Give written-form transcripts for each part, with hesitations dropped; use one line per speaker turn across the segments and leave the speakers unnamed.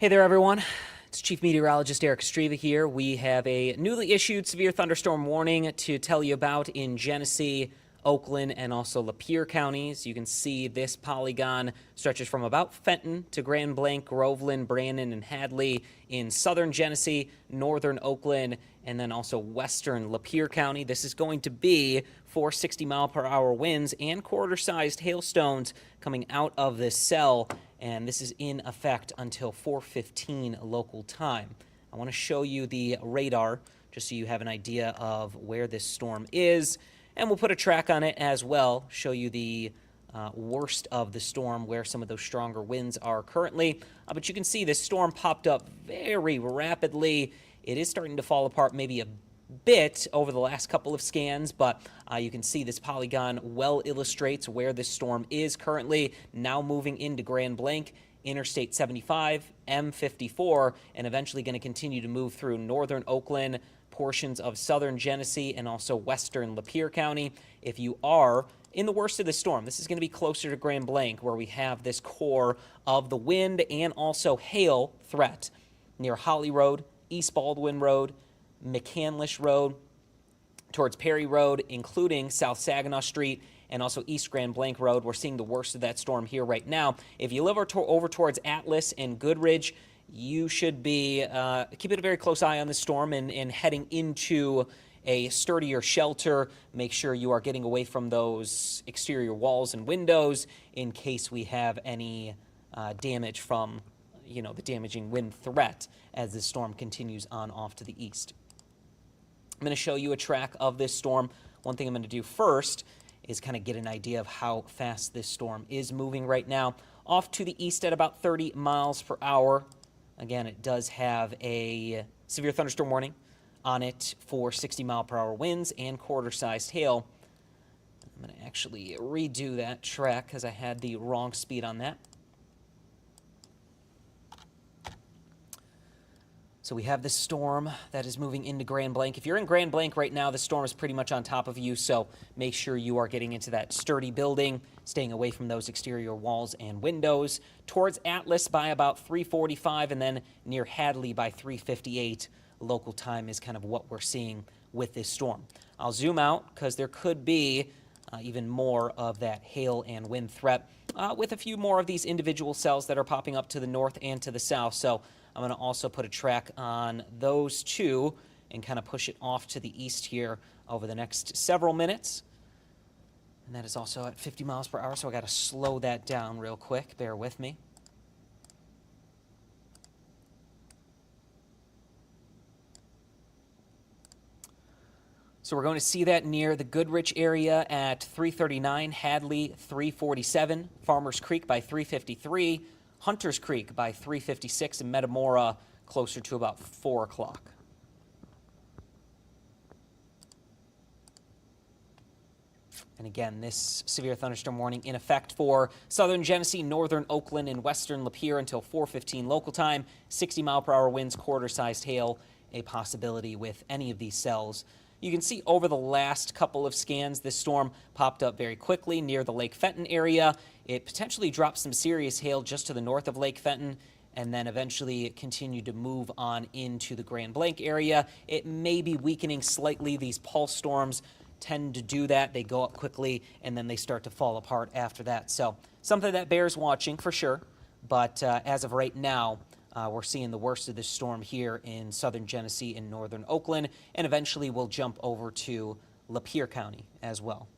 Hey there, everyone. It's Chief Meteorologist Eric Streva here. We have a newly issued severe thunderstorm warning to tell you about in Genesee, Oakland, and also Lapeer counties. You can see this polygon stretches from about Fenton to Grand Blanc, Groveland, Brandon, and Hadley in southern Genesee, northern Oakland, and then also western Lapeer County. This is going to be 460-mile-per-hour winds and quarter-sized hailstones coming out of this cell, and this is in effect until 4:15 local time. I want to show you the radar just so you have an idea of where this storm is, and we'll put a track on it as well, show you the worst of the storm, where some of those stronger winds are currently. But you can see this storm popped up very rapidly. It is starting to fall apart maybe a bit over the last couple of scans, but you can see this polygon well illustrates where this storm is currently, now moving into Grand Blanc, Interstate 75, M54, and eventually going to continue to move through northern Oakland, portions of southern Genesee, and also western Lapeer County. If you are in the worst of the storm, this is going to be closer to Grand Blanc, where we have this core of the wind and also hail threat near Holly Road, East Baldwin Road, McCandlish Road, towards Perry Road, including South Saginaw Street, and also East Grand Blanc Road. We're seeing the worst of that storm here right now. If you live over towards Atlas and Goodridge, you should be keeping a very close eye on the storm and heading into a sturdier shelter. Make sure you are getting away from those exterior walls and windows in case we have any damage from, the damaging wind threat as this storm continues on off to the east. I'm going to show you a track of this storm. One thing I'm going to do first is kind of get an idea of how fast this storm is moving right now. Off to the east at about 30 miles per hour. Again, it does have a severe thunderstorm warning on it for 60-mile-per-hour winds and quarter-sized hail. I'm going to actually redo that track because I had the wrong speed on that. So we have this storm that is moving into Grand Blanc. If you're in Grand Blanc right now, the storm is pretty much on top of you, so make sure you are getting into that sturdy building, staying away from those exterior walls and windows. Towards Atlas by about 3:45, and then near Hadley by 3:58 local time is kind of what we're seeing with this storm. I'll zoom out because there could be even more of that hail and wind threat with a few more of these individual cells that are popping up to the north and to the south. So I'm going to also put a track on those two and kind of push it off to the east here over the next several minutes. And that is also at 50 miles per hour, so I got to slow that down real quick. Bear with me. So we're going to see that near the Goodrich area at 3:39, Hadley 3:47, Farmers Creek by 3:53, Hunters Creek by 3:56, and Metamora closer to about 4 o'clock. And again, this severe thunderstorm warning in effect for southern Genesee, northern Oakland, and western Lapeer until 4:15 local time. 60-mile-per-hour winds, quarter-sized hail, a possibility with any of these cells. You can see over the last couple of scans, this storm popped up very quickly near the Lake Fenton area. It potentially dropped some serious hail just to the north of Lake Fenton, and then eventually it continued to move on into the Grand Blanc area. It may be weakening slightly. These pulse storms tend to do that. They go up quickly, and then they start to fall apart after that. So something that bears watching for sure, but as of right now, we're seeing the worst of this storm here in southern Genesee and northern Oakland, and eventually we'll jump over to Lapeer County as well.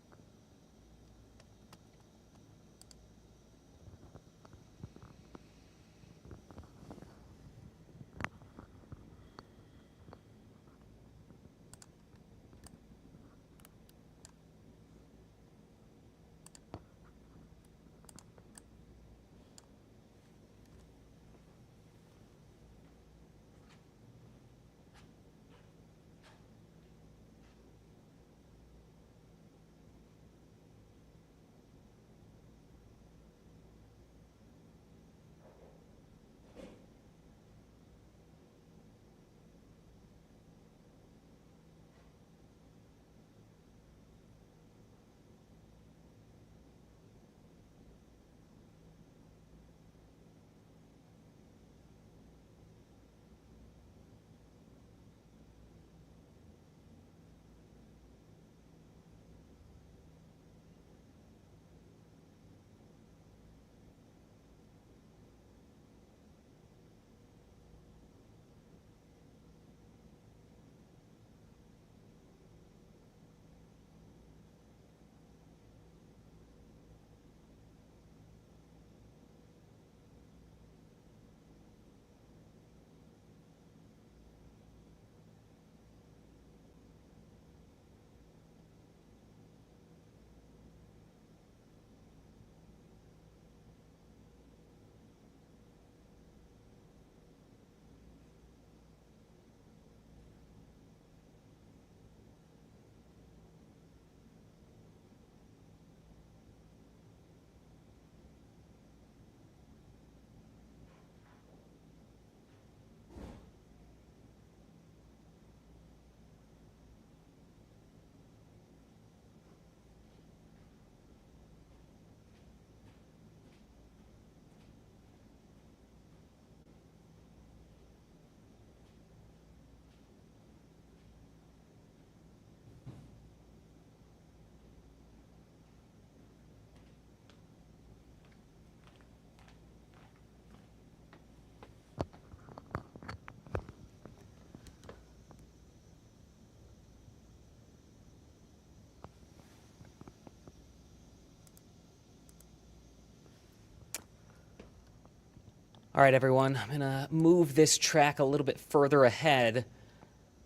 All right, everyone, I'm going to move this track a little bit further ahead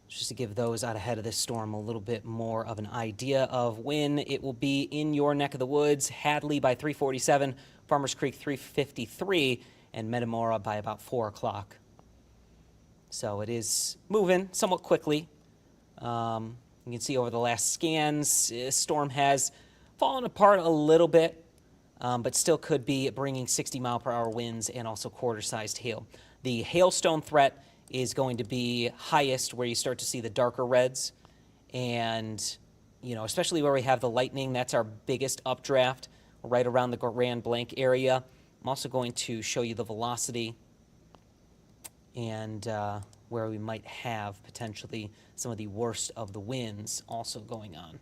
just to give those out ahead of this storm a little bit more of an idea of when it will be in your neck of the woods. Hadley by 3:47, Farmers Creek 3:53, and Metamora by about 4 o'clock. So it is moving somewhat quickly. You can see over the last scans, storm has fallen apart a little bit, but still could be bringing 60-mile-per-hour winds and also quarter-sized hail. The hailstone threat is going to be highest where you start to see the darker reds, and especially where we have the lightning. That's our biggest updraft right around the Grand Blanc area. I'm also going to show you the velocity and where we might have potentially some of the worst of the winds also going on.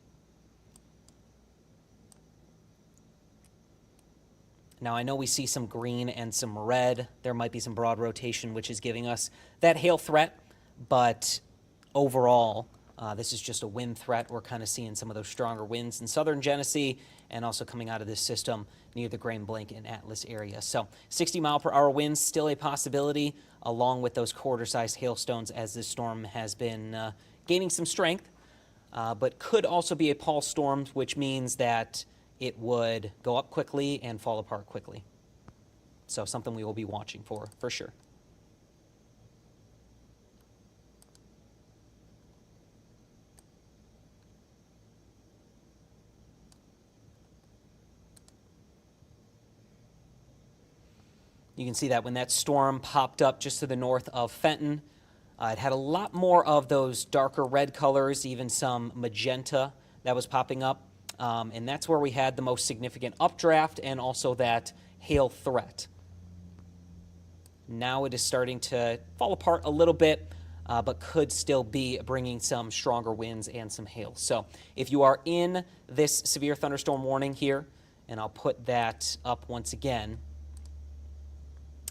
Now, I know we see some green and some red. There might be some broad rotation, which is giving us that hail threat. But overall, this is just a wind threat. We're kind of seeing some of those stronger winds in southern Genesee and also coming out of this system near the Grand Blanc and Atlas area. So 60-mile-per-hour winds still a possibility, along with those quarter-sized hailstones as this storm has been gaining some strength, but could also be a pulse storm, which means that it would go up quickly and fall apart quickly. So something we will be watching for sure. You can see that when that storm popped up just to the north of Fenton, it had a lot more of those darker red colors, even some magenta that was popping up. And that's where we had the most significant updraft and also that hail threat. Now it is starting to fall apart a little bit, but could still be bringing some stronger winds and some hail. So if you are in this severe thunderstorm warning here, and I'll put that up once again.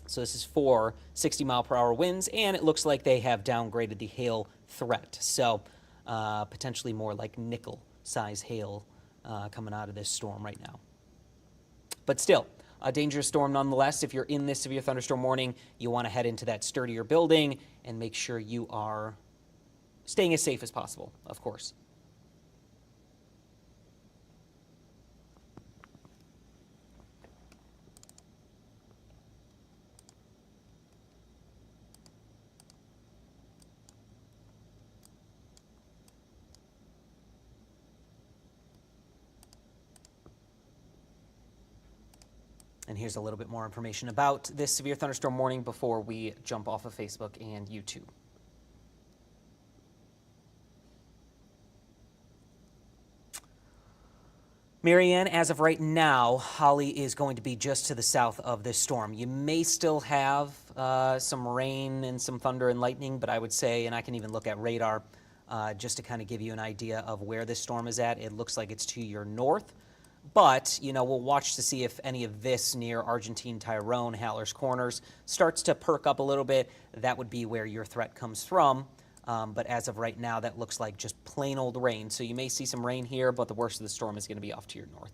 So this is for 60-mile-per-hour winds, and it looks like they have downgraded the hail threat. So potentially more like nickel-size hail coming out of this storm right now. But still, a dangerous storm nonetheless. If you're in this severe thunderstorm warning, you want to head into that sturdier building and make sure you are staying as safe as possible, of course. And here's a little bit more information about this severe thunderstorm warning before we jump off of Facebook and YouTube. Marianne, as of right now, Holly is going to be just to the south of this storm. You may still have some rain and some thunder and lightning, but I would say, and I can even look at radar just to kind of give you an idea of where this storm is at. It looks like it's to your north. But, we'll watch to see if any of this near Argentine Tyrone, Haller's Corners, starts to perk up a little bit. That would be where your threat comes from. But as of right now, that looks like just plain old rain. So you may see some rain here, but the worst of the storm is going to be off to your north.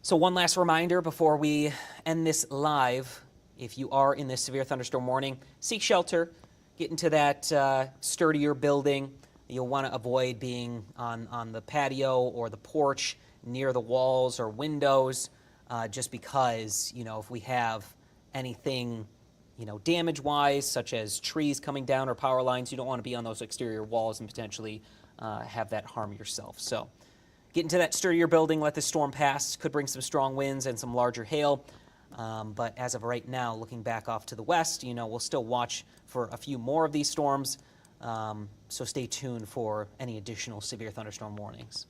So one last reminder before we end this live. If you are in this severe thunderstorm warning, seek shelter, get into that sturdier building. You'll want to avoid being on the patio or the porch near the walls or windows, just because, if we have anything, damage-wise, such as trees coming down or power lines, you don't want to be on those exterior walls and potentially have that harm yourself. So get into that sturdier building, let this storm pass. Could bring some strong winds and some larger hail. But as of right now, looking back off to the west, we'll still watch for a few more of these storms. So stay tuned for any additional severe thunderstorm warnings.